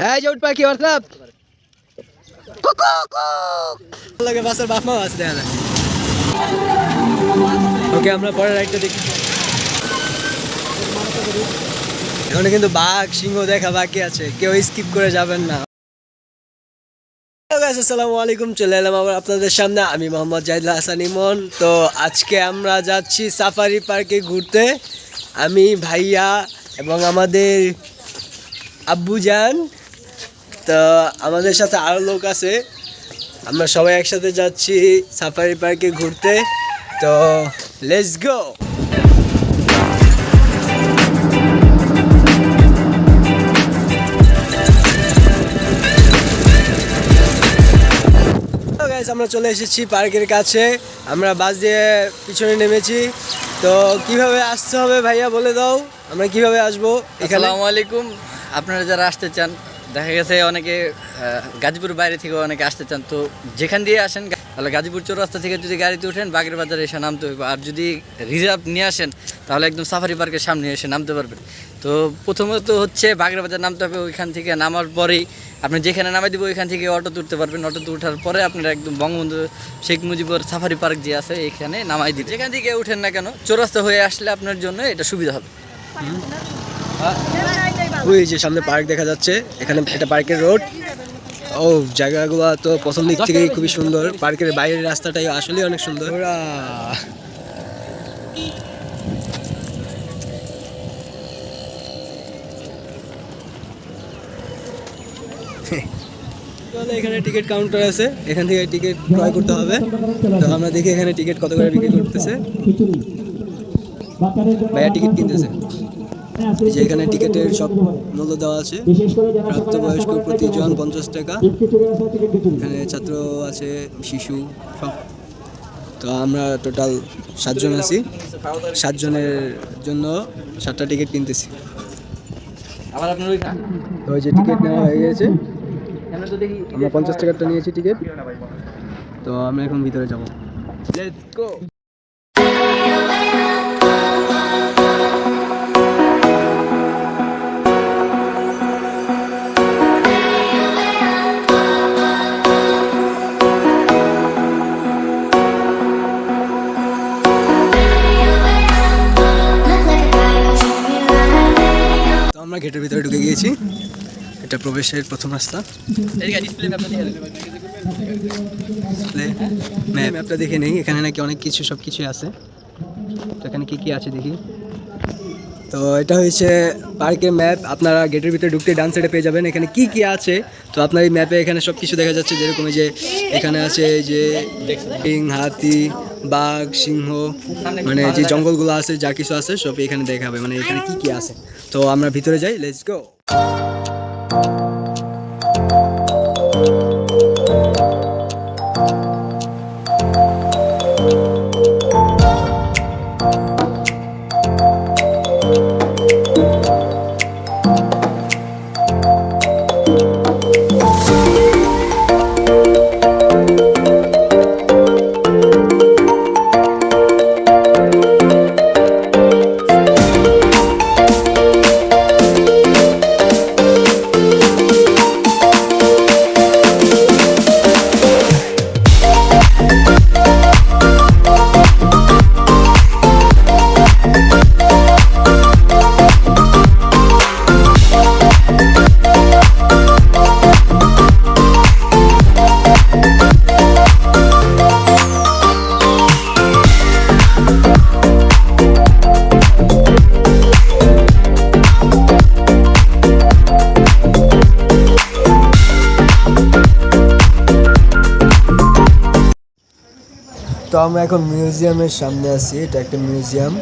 হ্যাঁ যে উঠ পাখি হোয়াটসঅ্যাপ লাগে বাসের বাপ মা আছে দেখা যায়। ওকে আমরা পরের রাইডটা দেখি। এখানে কিন্তু বাঘ সিংহ দেখা বাকি আছে, কেউ স্কিপ করে যাবেন না। আসসালামু আলাইকুম, চলে এলাম আবার আপনাদের সামনে, আমি মোহাম্মদ জাহিদুল হাসান ইমন। তো আজকে আমরা যাচ্ছি সাফারি পার্কে ঘুরতে, আমি ভাইয়া এবং আমাদের আব্বুজান। তো আমাদের সাথে আরও লোক আছে, আমরা সবাই একসাথে যাচ্ছি সাফারি পার্কে ঘুরতে। তো লেটস গো। আমরা চলে এসেছি পার্কের কাছে, আমরা বাস দিয়ে পিছনে নেমেছি। তো কিভাবে আসতে হবে ভাইয়া বলে দাও, আমরা কিভাবে আসবো এখানে? আসসালামু আলাইকুম। আপনারা যারা আসতে চান, দেখা গেছে অনেকে গাজীপুর বাইরে থেকে অনেকে আসতে চান, তো যেখান দিয়ে আসেন তাহলে গাজীপুর চৌরাস্তা থেকে যদি গাড়িতে উঠেন বাগের বাজারে এসে নামতে হবে। আর যদি রিজার্ভ নিয়ে আসেন তাহলে একদম সাফারি পার্কের সামনে এসে নামতে পারবেন। তো প্রথমত হচ্ছে বাগের বাজার নামতে হবে, ওইখান থেকে নামার পরেই আপনি যেখানে নামাই দেবো ওইখান থেকে অটোতে উঠতে পারবেন। অটোতে ওঠার পরে আপনারা একদম বঙ্গবন্ধু শেখ মুজিবুর সাফারি পার্ক যে আছে এখানে নামাই দিন। যেখান থেকে উঠেন না কেন চৌরাস্তা হয়ে আসলে আপনার জন্য এটা সুবিধা হবে। ওই যে সামনে পার্ক দেখা যাচ্ছে, এখানে এটা পার্কের রোড। ও জায়গাগুলো তো প্রথম দিক থেকেই খুবই সুন্দর, পার্কের বাইরের রাস্তাটাই আসলে অনেক সুন্দর। এখানে টিকিট কাউন্টার আছে, এখান থেকে টিকিট ক্রয় করতে হবে। তো আমরা দেখি এখানে টিকিট কত করে বিক্রি করতেছে। ভাইয়া টিকিট কিনতেছে, যে এখানে টিকিটের সব মূল্য দেওয়া আছে। প্রাপ্তবয়স্ক প্রতিজন 50 টাকা, এখানে ছাত্র আছে, শিশু সব। তো আমরা টোটাল 7 জন আছি, 7 জনের জন্য 7টা টিকিট কিনতেছি। তো ওই যে টিকিট নেওয়া হয়ে গেছে, আমরা 50 টাকারটা নিয়েছি টিকিট। তো আমরা এখন ভিতরে যাবো, লেটস গো। আমরা গেটের ভিতরে ঢুকে গিয়েছি, এটা প্রবেশের প্রথম রাস্তা। ম্যাপটা দেখে নেই, এখানে নাকি অনেক কিছু সব কিছুই আছে। তো এখানে কি কি আছে দেখি। তো এটা হচ্ছে পার্কের ম্যাপ, আপনারা গেটের ভিতরে ঢুকতে ডান সাইডে পেয়ে যাবেন এখানে কি কি আছে। তো আপনার এই ম্যাপে এখানে সব কিছু দেখা যাচ্ছে, যেরকম যে এখানে আছে যে হাতি, বাঘ, সিংহ, মানে যে জঙ্গলগুলো আছে যা কিছু আছে সব এখানে দেখাবে, মানে এখানে কি কি আছে। তো আমরা ভিতরে যাই, লেটস গো। তো আমরা এখন মিউজিয়ামের সামনে আছি, এটা একটা মিউজিয়াম।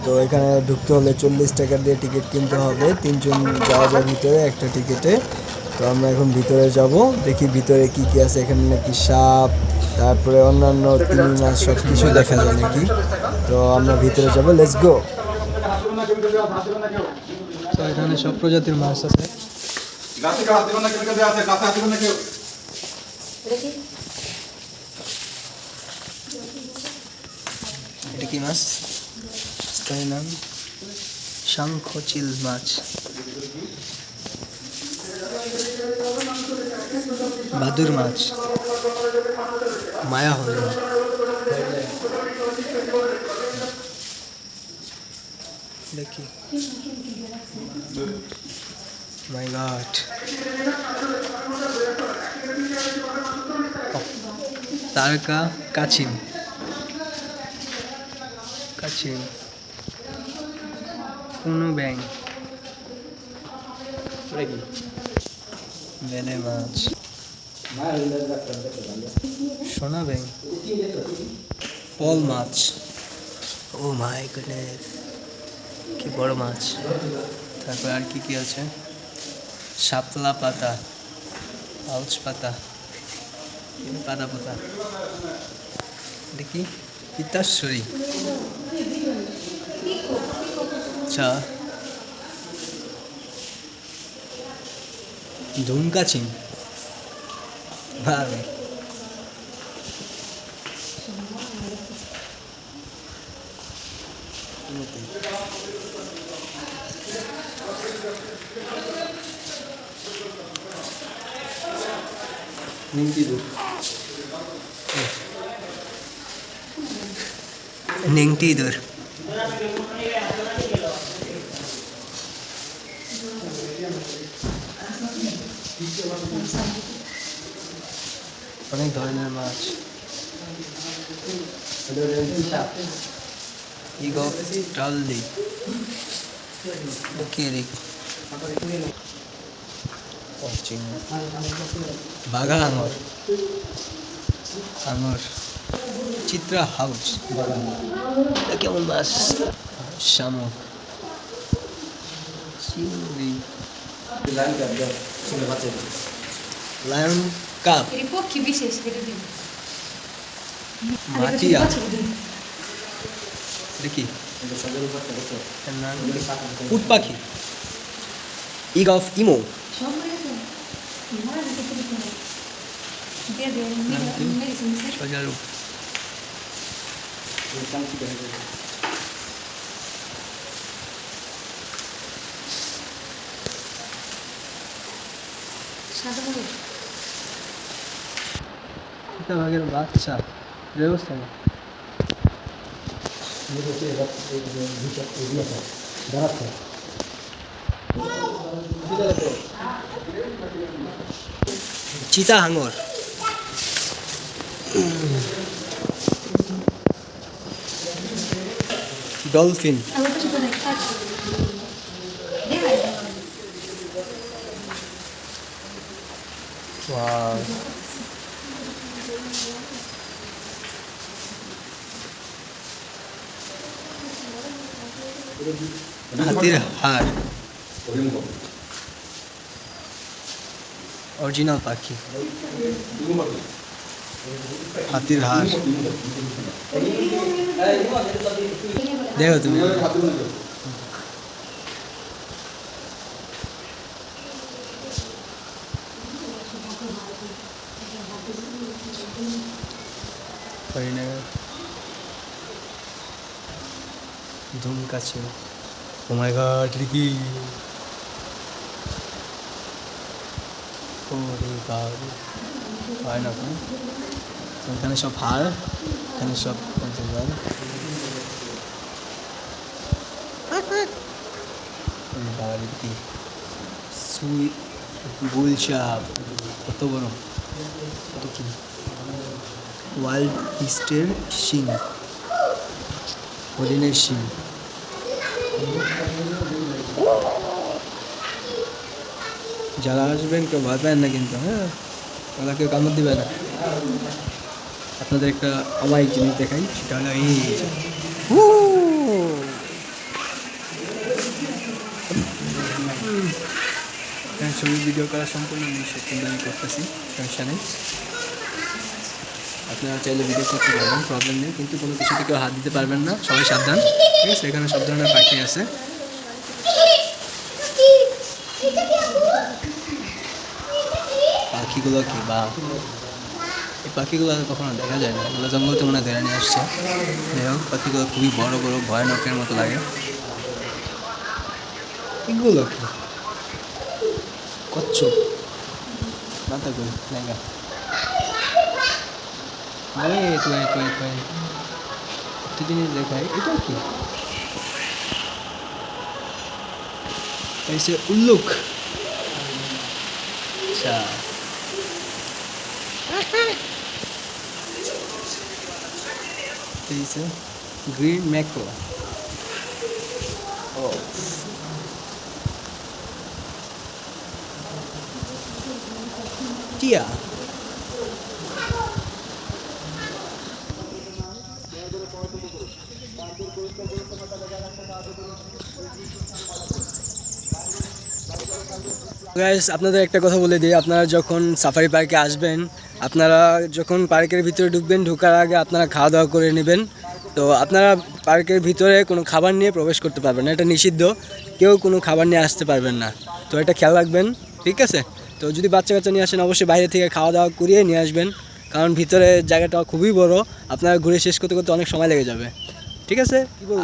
তো এখানে ঢুকতে হলে 40 টাকা দিয়ে টিকিট কিনতে হবে, 3 জন যাওয়া যায় ভিতরে একটা টিকিটে। তো আমরা এখন ভিতরে যাব, দেখি ভিতরে কি কি আছে। এখানে নাকি সাপ, তারপরে অন্যান্য তিমি মাছ সব কিছু দেখা যায় নাকি। তো আমরা ভিতরে যাব, লেটস গো। তো এখানে সব প্রজাতির মাছ আছে। এটা কি মাছ? তার নাম শঙ্খচিল মাছ। বাদুর মাছ, মায়া হরিণ, দেখি মাই গড, তারকা কাছিম, কাছিম, কোনো ব্যাং, বেলে মাছ, সোনা ব্যাং, পল মাছ, ও মাই গডনেস, কি বড় মাছ। তারপর আর কি কি আছে, শাপলা পাতা, আউচ পাতা, পাতা পাতা, দেখি পিতাশ্বরী, আচ্ছা ধুমকাচিং, ভালো, নেংটি ইঁদুর, অনেক ধরনের মাছ, ইগ অফ টালদি, বাঘা আঙর, আঙর, চিত্রা হাউস, এটা কেমন মাছ, শামুক, চিংড়ি, লায়ন কাপ, মাটিয়া, দেখি উট পাখি, ইগ অফ ইমো, সজারু, চিতাবাঘের বাচ্চা, রেবস্থান, চিতা হাঙর, ডলফিন, ওয়াও, হাতির হাড়, অরিজিনাল পাখি, হাতির হাড়, দেখো তুমি, হরিণের, ধুমকাছে, ও মাই গড, লিকি, ওরে বাবা, হয় না তো, এখানে সব হাড়, এখানে সব পঞ্চগড়, বাবা লিকি, সুই, গুলশাপ, কত বড়, দেখি, ওয়াইল্ড বিস্টের শিং, হরিণের শিং, যারা আসবেন কেউ ভয় পাবেন না কিন্তু, হ্যাঁ, ওরা কেউ কামড় দিবে না। আপনাদের একটা অমায়িক জিনিস দেখাই, সেটা হলো এই যে, ছবি ভিডিও করা সম্পূর্ণ নিষেধ, কিন্তু আমি করতেছি, সমস্যা নেই, আপনারা চাইলে ভিডিও করতে পারবেন, প্রবলেম নেই, কিন্তু কোনো কিছুতে কেউ হাত দিতে পারবেন না, সবাই সাবধান, ঠিক আছে। এখানে সব ধরনের পাখি আছে, পাখিগুলো কি বা, এই পাখিগুলো কখনো দেখা যায় না, এগুলো জঙ্গল থেকে মনে হয় ধরে নিয়ে আসছে। যাই হোক, পাখিগুলো খুবই বড় বড়, ভয়ানকের মতো লাগে। এগুলো কি, কচ্ছপ, মাথা কই লেগা ওয়েট একটা জিনিস দেখাই, এটা কি? এই যে উল্লুক। আচ্ছা, এই যে গ্রিন ম্যাকো। ও টিয়া। গাইস, আপনাদের একটা কথা বলে দিই, আপনারা যখন সাফারি পার্কে আসবেন, আপনারা যখন পার্কের ভিতরে ঢুকবেন, ঢোকার আগে আপনারা খাওয়া দাওয়া করে নেবেন। তো আপনারা পার্কের ভিতরে কোনো খাবার নিয়ে প্রবেশ করতে পারবেন না, এটা নিষিদ্ধ। কেউ কোনো খাবার নিয়ে আসতে পারবেন না, তো এটা খেয়াল রাখবেন, ঠিক আছে? তো যদি বাচ্চা কাচ্চা নিয়ে আসেন, অবশ্যই বাইরে থেকে খাওয়া দাওয়া করিয়ে নিয়ে আসবেন, কারণ ভিতরে জায়গাটা খুবই বড়, আপনারা ঘুরে শেষ করতে করতে অনেক সময় লেগে যাবে, ঠিক আছে?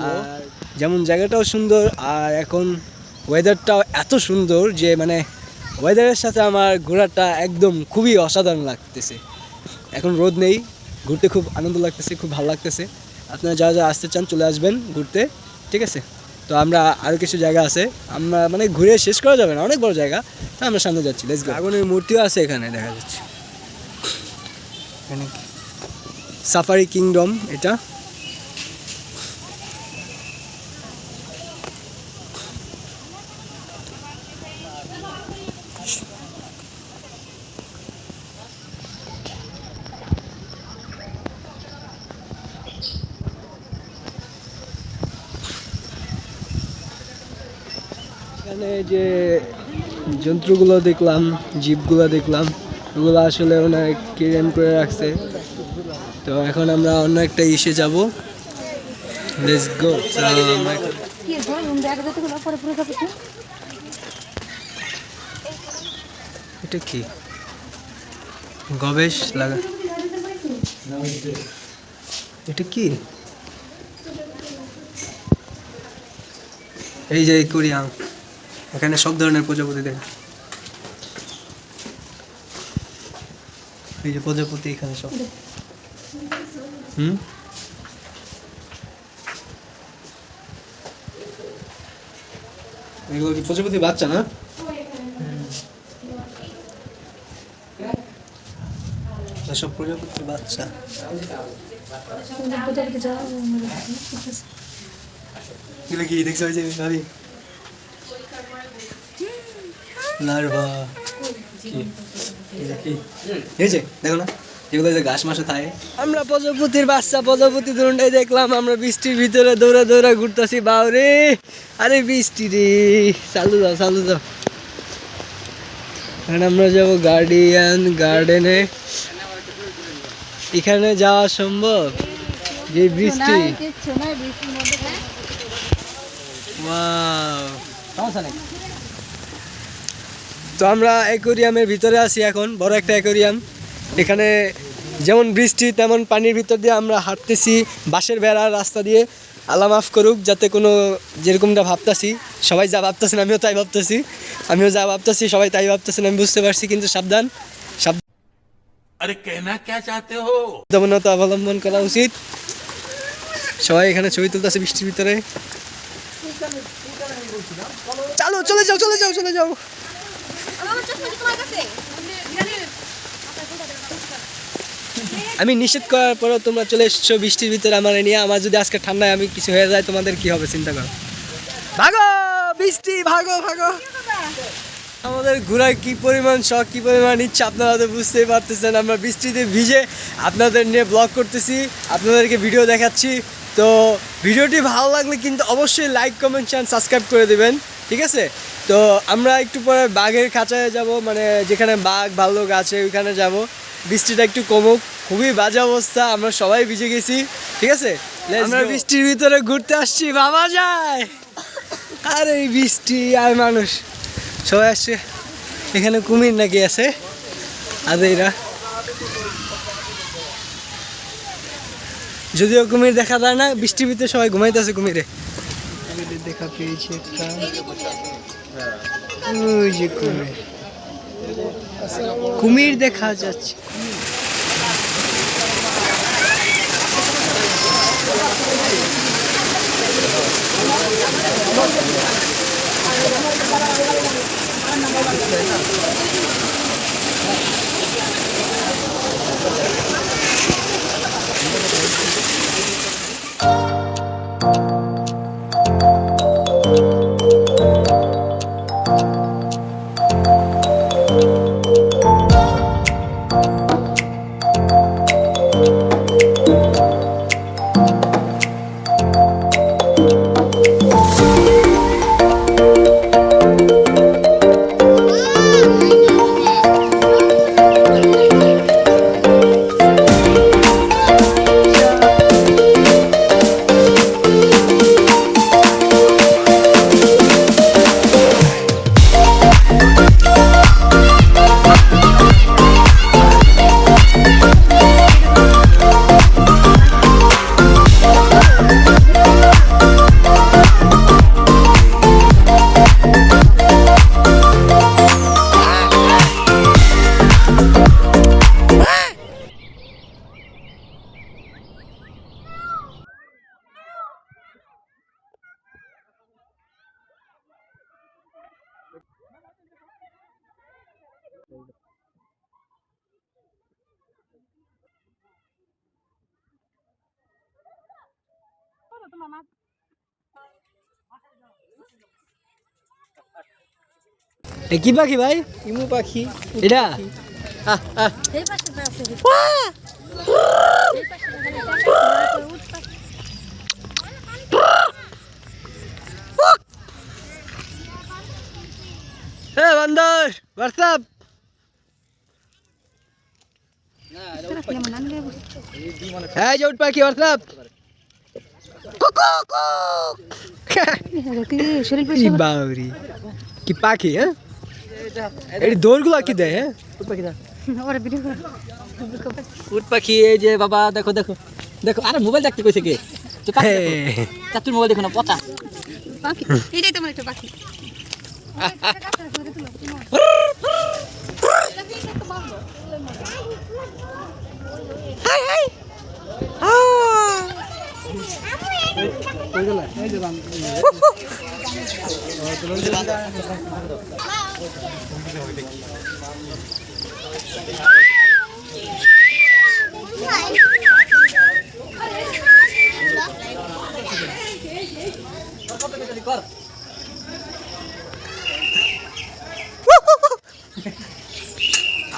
আর যেমন জায়গাটাও সুন্দর, আর এখন ওয়েদারটাও এত সুন্দর যে মানে ওয়েদারের সাথে আমার ঘোরাটা একদম খুবই অসাধারণ লাগতেছে। এখন রোদ নেই, ঘুরতে খুব আনন্দ লাগতেছে, খুব ভালো লাগতেছে। আপনারা যারা যারা আসতে চান চলে আসবেন ঘুরতে, ঠিক আছে? তো আমরা আরও কিছু জায়গা আছে, আমরা মানে ঘুরে শেষ করা যাবে না, অনেক বড় জায়গা। তো আমরা সামনে যাচ্ছি, লেটস গো। আগুনের মূর্তিও আছে এখানে, দেখা যাচ্ছে এখানে সাফারি কিংডম এটা। এখানে যে জন্তুগুলো দেখলাম, জীবগুলো দেখলাম, ওগুলো আসলে অনেক কেয়ার করে রাখছে। তো এখন আমরা অন্য একটা ইসে যাব, লেটস গো। এটা কি গবেষ লাগা, এটা কি? এই যে কোরিয়ান, এখানে সব ধরনের প্রজাপতি দেখা, এই যে প্রজাপতি এখানে সব। এগুলো কি প্রজাপতি বাচ্চা না? সব প্রজাপতি বাচ্চা। এগুলো কি দেখছো? ওই যে ভাবি লার্ভা, এই যে দেখো না, এগুলো যে ঘাস মাসে থাকে। আমরা প্রজাপতির বাচ্চা, প্রজাপতি ধরনটাই দেখলাম। আমরা বৃষ্টির ভিতরে দৌড়া দৌড়া ঘুরতেছি, বাউরে আরে বৃষ্টি রে, চালু যাও চালু যাও। এখন আমরা যাবো গার্ডেনে। এখানে যাওয়া সম্ভব? যে বৃষ্টি, তো আমরা অ্যাকোরিয়ামের ভিতরে আছি এখন, বড় একটা অ্যাকোরিয়াম। এখানে যেমন বৃষ্টি তেমন পানির ভিতর দিয়ে আমরা হাঁটতেছি, বাঁশের বেড়ার রাস্তা দিয়ে। আল্লাহ মাফ করুক, যাতে কোনো যেরকমটা ভাবতাছি, সবাই যা ভাবতেছেন আমিও তাই ভাবতেছি, আমিও যা ভাবতেছি সবাই তাই ভাবতেছেন, আমি বুঝতে পারছি। কিন্তু সাবধান, अरे कहना क्या चाहते हो? সাবধানতা অবলম্বন করা উচিত। সবাই এখানে ছবি তুলতেছে বৃষ্টির ভিতরে। চলো চলে যাও চলে যাও চলে যাও। আমি নিষেধ করার পরেও তোমরা চলে এসছো বৃষ্টির ভিতরে আমার নিয়ে। আমার যদি আজকে ঠান্ডায় আমি কিছু হয়ে যায়, তোমাদের কি হবে চিন্তা করো। ভাগো বৃষ্টি, ভাগো ভাগো। আমাদের ঘোরার কি পরিমাণ শখ, কি পরিমাণ ইচ্ছা আপনারা তো বুঝতেই পারতেছেন। আমরা বৃষ্টিতে ভিজে আপনাদের নিয়ে ব্লগ করতেছি, আপনাদেরকে ভিডিও দেখাচ্ছি। তো ভিডিওটি ভালো লাগলে কিন্তু অবশ্যই লাইক কমেন্ট শেয়ার সাবস্ক্রাইব করে দেবেন, ঠিক আছে? তো আমরা একটু পরে বাঘের খাঁচায় যাব, মানে যেখানে বাঘ ভাল্লুক আছে ওইখানে যাব। বৃষ্টিটা একটু কমুক, খুবই বাজে অবস্থা, আমরা সবাই ভিজে গেছি, ঠিক আছে? আমরা বৃষ্টির ভিতরে ঘুরতে আসছি, বাবা যায়। আর এই বৃষ্টি আর মানুষ সবাই আসছে। এখানে কুমির নাকি আছে, আদেরা যদিও কুমির দেখা যায় না, বৃষ্টির ভিতরে সবাই ঘুমাইতেছে কুমিরে। দেখা পেয়েছি একটা, ওই যে কুমির। কুমির দেখা যাচ্ছে। এ কি পাখি ভাই? ইমু পাখি এটা এ বান্দর হোয়াটসঅ্যাপ। হ্যাঁ যে উঠ পাখি হোয়াটসঅ্যাপ। কি বাউরি কি পাখি হ্যাঁ? এই দৌড়গুলো কি দেয় হ্যাঁ? উট পাখি এই যে বাবা দেখো দেখো দেখো আরে মোবাইল দেখতে কইছে কে চাতুর মোবাইল দেখো না পচা পাখি এটাই তোমার একটা পাখি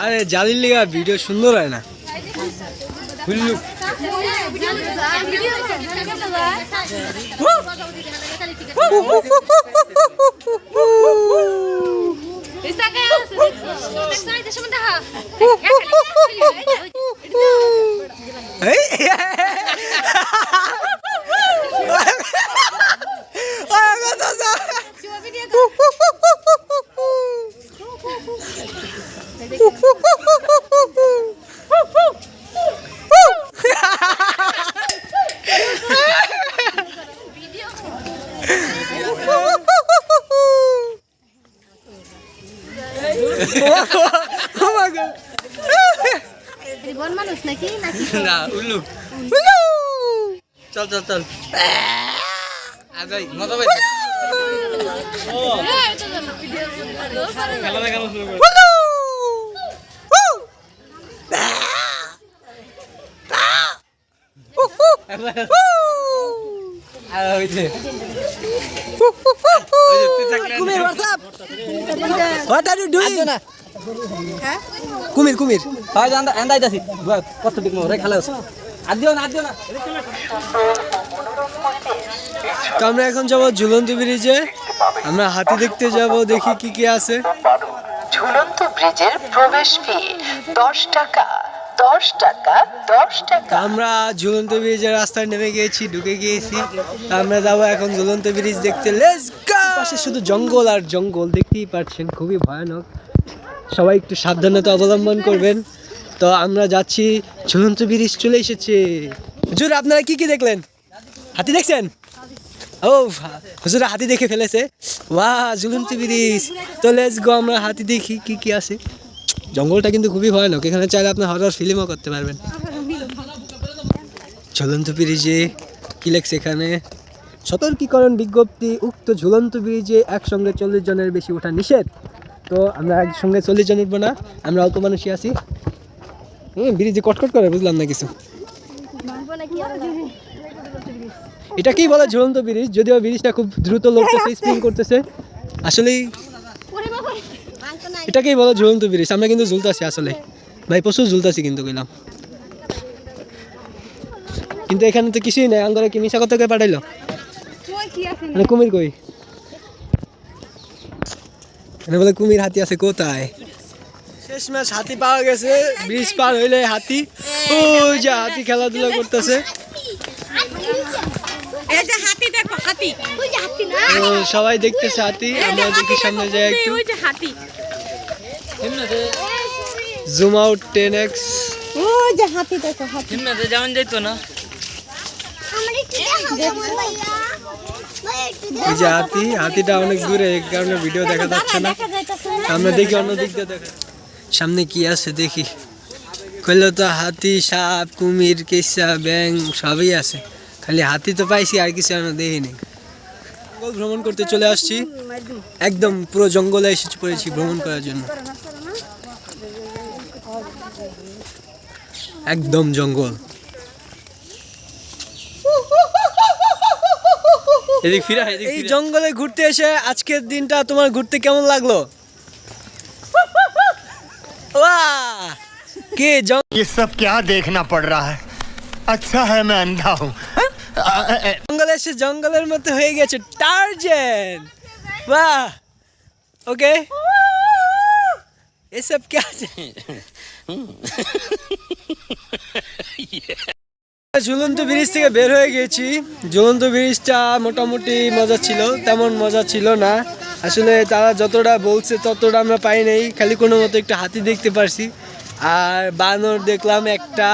আরে জালির লিগা ভিডিও সুন্দর হয় না। হুল্লু বন মানুষ নাকি নাকি না উল্লু চল চল চল আগাই মজা পাইছে খেলা দেখানো শুরু করে কুমির WhatsApp what are you doing? কুমির কুমির হয় জান এন্দাই যাচ্ছি কত দিক মোরে খেলা আদিও না তো আমরা এখন যাবো ঝুলন্ত ব্রিজে। আমরা হাতি দেখতে যাব, দেখি কি কি আছে। ঝুলন্ত ব্রিজের প্রবেশ ফি 10 টাকা 10 টাকা 10 টাকা। তো আমরা ঝুলন্ত ব্রিজের রাস্তায় নেমে গিয়েছি, ঢুকে গিয়েছি। তো আমরা যাবো এখন ঝুলন্ত ব্রিজ দেখতে। Let's go. পাশে শুধু জঙ্গল আর জঙ্গল, দেখতেই পাচ্ছেন খুবই ভয়ানক। সবাই একটু সাবধানতা অবলম্বন করবেন। তো আমরা যাচ্ছি, ঝুলন্ত ব্রিজ চলে এসেছে। হুজুর আপনারা কি কি দেখলেন? হাতি দেখছেন? ও হুজুরা হাতি দেখে ফেলেছে, ওয়াহ ঝুলন্ত ব্রিজ। তো লেটস গো, আমরা হাতি দেখি কি কি আছে। জঙ্গলটা কিন্তু খুবই ভয়ানক, এখানে চাইলে আপনি হরর ফিল্মও করতে পারবেন। ঝুলন্ত ব্রিজে কি লেখছে এখানে, সতর্কীকরণ বিজ্ঞপ্তি, উক্ত ঝুলন্ত ব্রিজে একসঙ্গে 40 জনের বেশি ওঠা নিষেধ। তো আমরা একসঙ্গে 40 জন উঠবো না, আমরা অল্প মানুষই আছি। ব্রিজে কটকট করে, বুঝলাম না কিছু। এটা কি বলে ঝুলন্ত ব্রিজ, যদিও ব্রিজটা খুব দ্রুত লড়তেছে, স্পিন করতেছে। আসলেই এটাকেই বলে ঝুলন্ত ব্রিজ। আমরা কিন্তু ঝুলতাছি আসলে ভাই, প্রচুর ঝুলতাছি কিন্তু কইলাম। কিন্তু এখানে তো কিছুই নাই, আঙ্গরে কি মিশা কথা পাঠাইলো, মানে কুমির কই, মানে বলে কুমির হাতি আছে কোথায়। শেষ ম্যাচ হাতি পাওয়া গেছে, ব্রিজ পার হইলে হাতি, ওই যে হাতি খেলাধুলা করতেছে। তো সবাই দেখতেছে হাতি, আমরা দেখি সামনে যাই একটু, জুম আউট 10x। যেমন যাইতো না, এই যে হাতি, হাতিটা অনেক দূরে, এই কারণে ভিডিও দেখা যাচ্ছে না। আমরা দেখি অন্য দিক দিয়ে দেখা, সামনে কি আছে দেখি। কইলো তো হাতি, সাপ, কুমির, কেঁচা, ব্যাং সবই আছে, খালি হাতি তো পাইছি, আর কিছু আমরা দেখিনি। জঙ্গল ভ্রমণ করতে চলে আসছি, একদম পুরো জঙ্গলে এসে পড়েছি ভ্রমণ করার জন্য। একদম জঙ্গল। এই জঙ্গলে ঘুরতে এসে আজকের দিনটা তোমার ঘুরতে কেমন লাগলো? वाह! के ये सब क्या देखना पड़ रहा है? अच्छा है मैं अंधा हूँ। জঙ্গলে এসে জঙ্গলের মধ্যে হয়ে গেছে টার্জেন। वाह! ओके, ये सब क्या ঝুলন্ত ব্রিজ থেকে বের হয়ে গেছি। ঝুলন্ত ব্রিজটা মোটামুটি মজা ছিল, তেমন মজা ছিল না আসলে। তারা যতটা বলছে ততটা আমরা পাই নাই, খালি কোনো মতো একটা হাতি দেখতে পারছি, আর বানর দেখলাম একটা,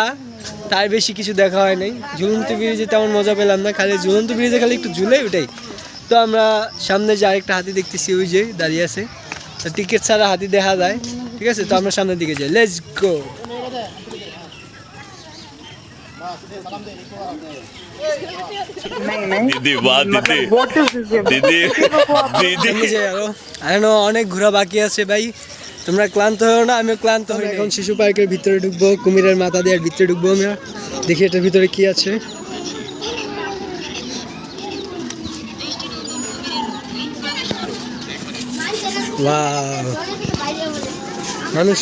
তার বেশি কিছু দেখা হয় নাই। ঝুলন্ত ব্রিজে তেমন মজা পেলাম না, খালি ঝুলন্ত ব্রিজে খালি একটু ঝুলে উঠাই। তো আমরা সামনে যে আরেকটা হাতি দেখতেছি, ওই যে দাঁড়িয়ে আছে, টিকিট ছাড়া হাতি দেখা যায়, ঠিক আছে। তো আমরা সামনের দিকে যাই, লেটস গো। दीदी वाह दीदी दीदी दीदी আরো অনেক ঘোরা বাকি আছে ভাই, তোমরা ক্লান্ত হও না, আমিও ক্লান্ত হই। এখন শিশু পার্কের ভিতরে ঢুকবো, কুমিরের মাথা দিয়ে ভিতরে ঢুকবো আমরা, দেখি এটার ভিতরে কি আছে। ওয়াও, মানুষ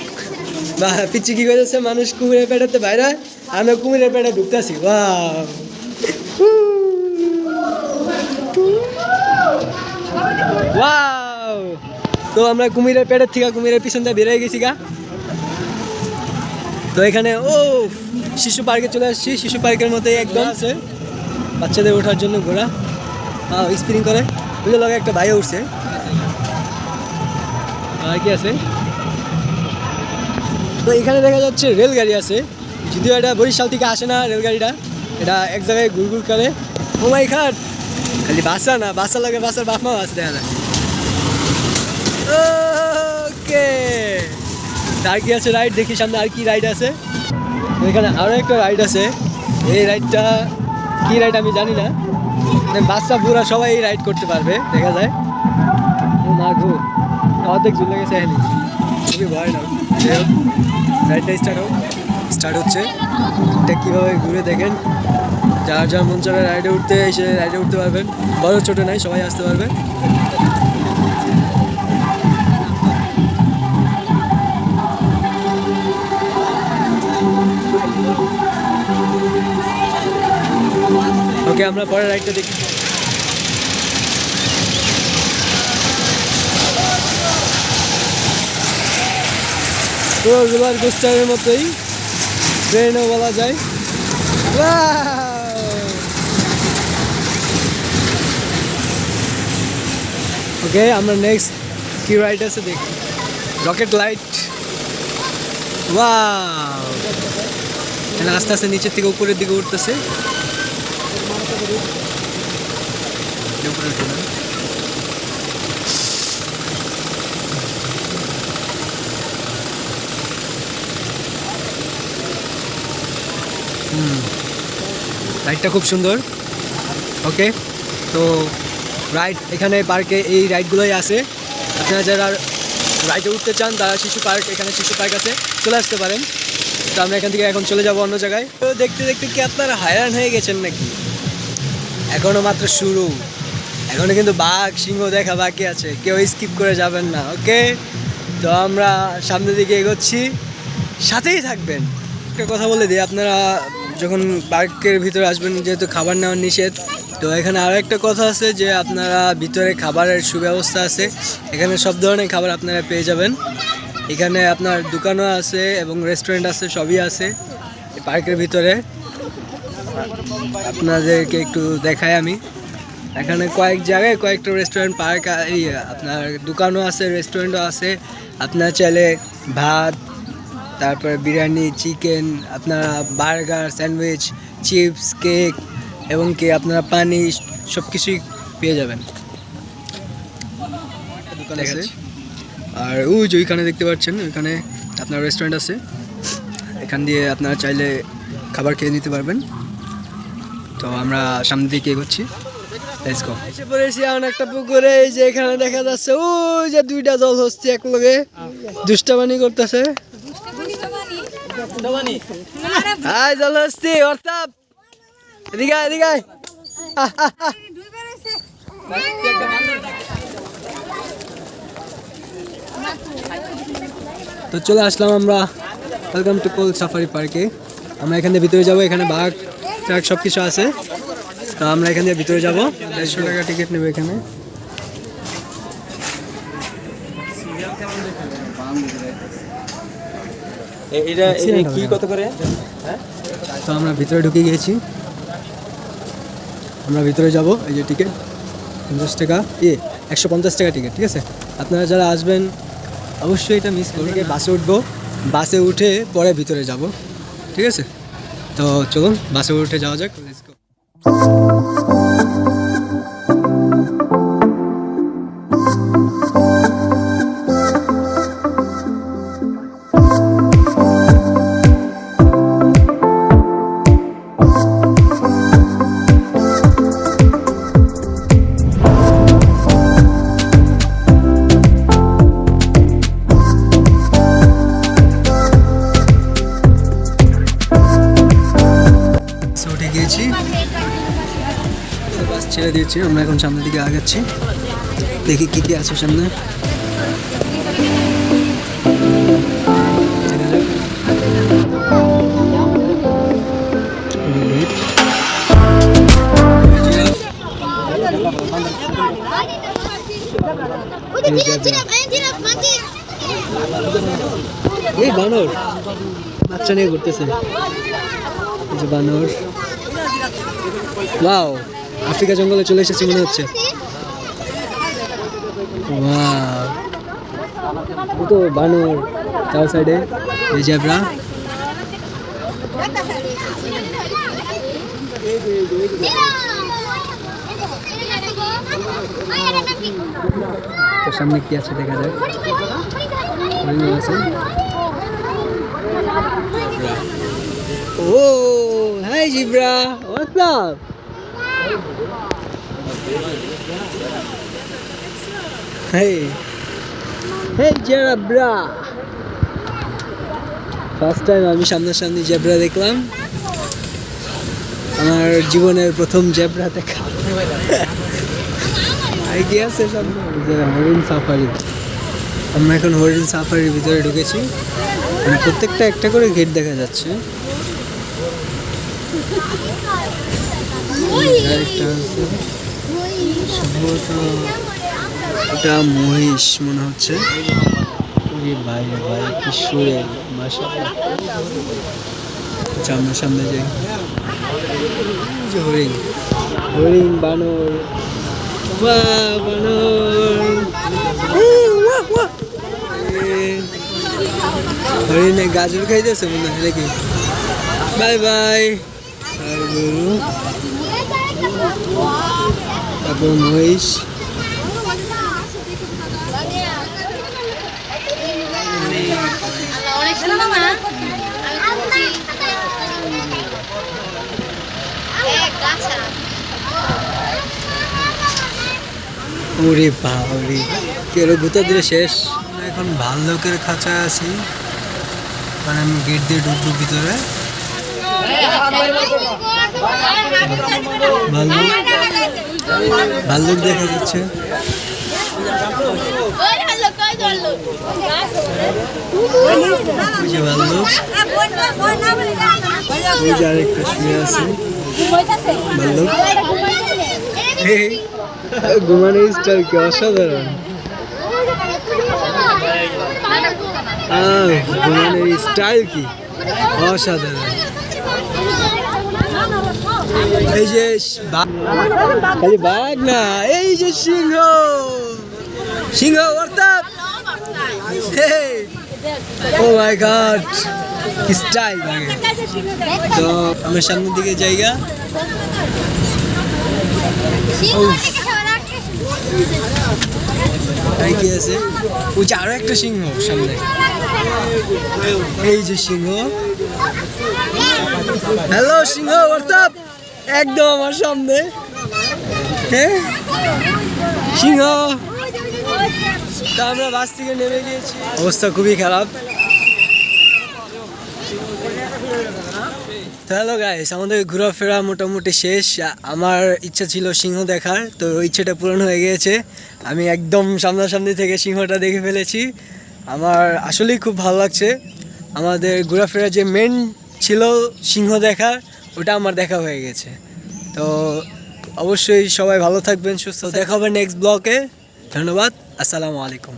বা পিচ্ছি কি করেছে, মানুষ কুমিরের পেটাতে বাইরে, আমরা কুমিরের পেটে ঢুকতেছি। Wow, wow. তো আমরা কুমিরের পেটের থেকে কুমিরের পিছন দিয়ে বেরিয়ে গেছি গা। তো এখানে ও শিশু পার্কে চলে আসছি, শিশু পার্কের মধ্যে একদম আছে বাচ্চাদের ওঠার জন্য ঘোড়া, স্প্রিং করে, ওগুলো লগে একটা ভাইও উঠছে। আর কি আছে, তো এখানে দেখা যাচ্ছে রেলগাড়ি আছে, যদিও এটা বরিশাল থেকে আসে না রেলগাড়িটা, এটা এক জায়গায় ঘুরঘুর করে। ও মাই গড, খালি বাসা না, বাসা লাগে, বাসার বাপ মাও আছে দেখা যায়। ওকে, আর কি আছে রাইড, দেখি সামনে আর কি রাইড আছে। এখানে আরও একটা রাইড আছে, এই রাইডটা কি রাইড আমি জানি না, বাচ্চা বুড়া সবাই এই রাইড করতে পারবে দেখা যায়। ও মা গো, অর্ধেক ঝুলে গেছে, এখানে খুবই ভয় না। রাইডটা স্টার্ট হচ্ছে, এটা কীভাবে ঘুরে দেখেন, যার যার মন চায় রাইডে উঠতে এসে রাইডে উঠতে পারবেন, বড় ছোটো নাই সবাই আসতে পারবে। ওকে, আমরা পরের রাইডটা দেখি। পুরো রোলার কোস্টারের মতোই, ট্রেনও বলা যায়। ওকে, আমরা নেক্সট কি রাইড আছে দেখি, রকেট লাইট। ওয়াও, আস্তে আস্তে নিচের থেকে উপরের দিকে উঠতেছে, উপরে উঠবেন। রাইডটা খুব সুন্দর। ওকে, তো রাইড এখানে পার্কে এই রাইডগুলোই আছে। আপনারা যারা রাইডে উঠতে চান তারা শিশু পার্ক, এখানে শিশু পার্ক আছে, চলে আসতে পারেন। তো আমরা এখান থেকে এখন চলে যাব অন্য জায়গায়। তো দেখতে দেখতে কি আপনারা হায়রান হয়ে গেছেন নাকি? এখনও মাত্র শুরু, এখনও কিন্তু বাঘ সিংহ দেখা বাকি আছে, কেউ স্কিপ করে যাবেন না। ওকে, তো আমরা সামনের দিকে এগোচ্ছি, সাথেই থাকবেন। একটা কথা বলে দিই, আপনারা যখন পার্কের ভিতরে আসবেন, যেহেতু খাবার নেওয়ার নিষেধ, তো এখানে আরও একটা কথা আছে যে আপনারা ভিতরে খাবারের সুব্যবস্থা আছে, এখানে সব ধরনের খাবার আপনারা পেয়ে যাবেন। এখানে আপনার দোকানও আছে এবং রেস্টুরেন্ট আছে, সবই আছে এই পার্কের ভিতরে। আপনাদেরকে একটু দেখাই আমি, এখানে কয়েক জায়গায় কয়েকটা রেস্টুরেন্ট, পার্ক, এই আপনার দোকানও আছে, রেস্টুরেন্টও আছে। আপনার চাইলে ভাত, তারপরে বিরিয়ানি, চিকেন, আপনারা বার্গার, স্যান্ডউইচ, চিপস, কেক এবং কি আপনারা পানি সব কিছুই পেয়ে যাবেন। দোকান আছে, আর ওই যে ওইখানে দেখতে পাচ্ছেন, ওইখানে আপনার রেস্টুরেন্ট আছে, এখান দিয়ে আপনারা চাইলে খাবার খেয়ে নিতে পারবেন। তো আমরা সামনের দিকে এগোচ্ছি, লেটস গো। এসে পড়েছি এমন একটা পুকুরে, এই যে এখানে দেখা যাচ্ছে ওই যে দুইটা জল হচ্ছে এক লগে দুষ্টাবানি করতেছে। হাই জল হস্তি অর্থাৎ এদিকে এদিকে। তো চলে আসলাম আমরা, ওয়েলকাম টু কোল সাফারি পার্কে। আমরা এখান থেকে ভিতরে যাবো, এখানে বাঘ ট্রাক সব কিছু আছে। তো আমরা এখান থেকে ভিতরে যাবো, 150 টাকা টিকিট নেবে এখানে। এটা কি কত করে? তো আমরা ভিতরে ঢুকে গিয়েছি, আমরা ভিতরে যাব। এই যে টিকিট 50 টাকা, 150 টাকা টিকিট, ঠিক আছে? আপনারা যারা আসবেন অবশ্যই এটা মিস করবেন। বাসে উঠবো, বাসে উঠে পরে ভিতরে যাব, ঠিক আছে? তো চলুন বাসে উঠে যাওয়া যাক, লেটস গো। উঠে গিয়েছি, বাস ছেড়ে দিয়েছি, আমরা এখন সামনের দিকে আগাচ্ছি, দেখি কি কি আছে সামনে। এই বানর বাচ্চা নিয়ে ঘুরতেছে, এই যে বানর। ওয়াও, আফ্রিকা জঙ্গলে চলে এসেছি মনে হচ্ছে। ওয়াও, কত বানর চার সাইডে, এই জেব্রা। তো সামনে কি আছে দেখা যাক। ও হাই জিব্রা, হোয়াটস আপ? হেই হেই জেব্রা, ফার্স্ট টাইম আমি সামনাসামনি জেব্রা দেখলাম, আমার জীবনের প্রথম জেব্রা দেখা। কি আছে সামনে? হরিণ সাফারি। আমরা এখন হরিণ সাফারির ভিতরে ঢুকেছি, মানে প্রত্যেকটা একটা করে গেট দেখা যাচ্ছে। সম্ভবত এটা মহিষ মনে হচ্ছে। বাইরে বাইরে কি সুরে, মাশাআল্লাহ। আমরা সামনে যাই, যে হরিণ, হরিণ, বানর, বানর, হরিণে গাজর খাইতেছে মনে হয় দেখি। Bye bye. তারপর মহিষ, অনেক সুন্দর না ওরে বাবারে কেন গুতা দিলে শেষ। এখন ভাল্লুকের খাঁচায় আছি, মানে আমি গেট দিয়ে ঢুকবো ভিতরে। ভাল্লুক ভাল্লুক দেখা যাচ্ছে। ওই যে ভাল্লুক, ওই যে আরেকটা শুয়ে আছে ভাল্লুক। ঘুমানোর স্টাইল কি অসাধারণ! ঘুমানোর স্টাইল কি অসাধারণ! এই যে খালি বাঘ না, এই যে সিংহ, সিংহ অর্থাৎ ও মাই গড কি স্টাইল বাঘের। তো আমরা সামনের দিকে জায়গা কি আছে, ওই যে আরো একটা সিংহ সামনে, এই যে সিংহ। হ্যালো সিংহ অর্থাৎ একদম আমার সামনে। হ্যাঁ সিংহ। তা আমরা বাস থেকে নেমে গিয়েছি, অবস্থা খুবই খারাপ। হ্যালো গাইস, আমাদের ঘোরাফেরা মোটামুটি শেষ। আমার ইচ্ছা ছিল সিংহ দেখার, তো ইচ্ছেটা পূরণ হয়ে গিয়েছে। আমি একদম সামনাসামনি থেকে সিংহটা দেখে ফেলেছি। আমার আসলেই খুব ভালো লাগছে। আমাদের ঘোরাফেরা যে মেন ছিল সিংহ দেখার, ওটা আমার দেখা হয়ে গেছে। তো অবশ্যই সবাই ভালো থাকবেন, সুস্থ। দেখা হবে নেক্সট ব্লগে। ধন্যবাদ, আসসালামু আলাইকুম।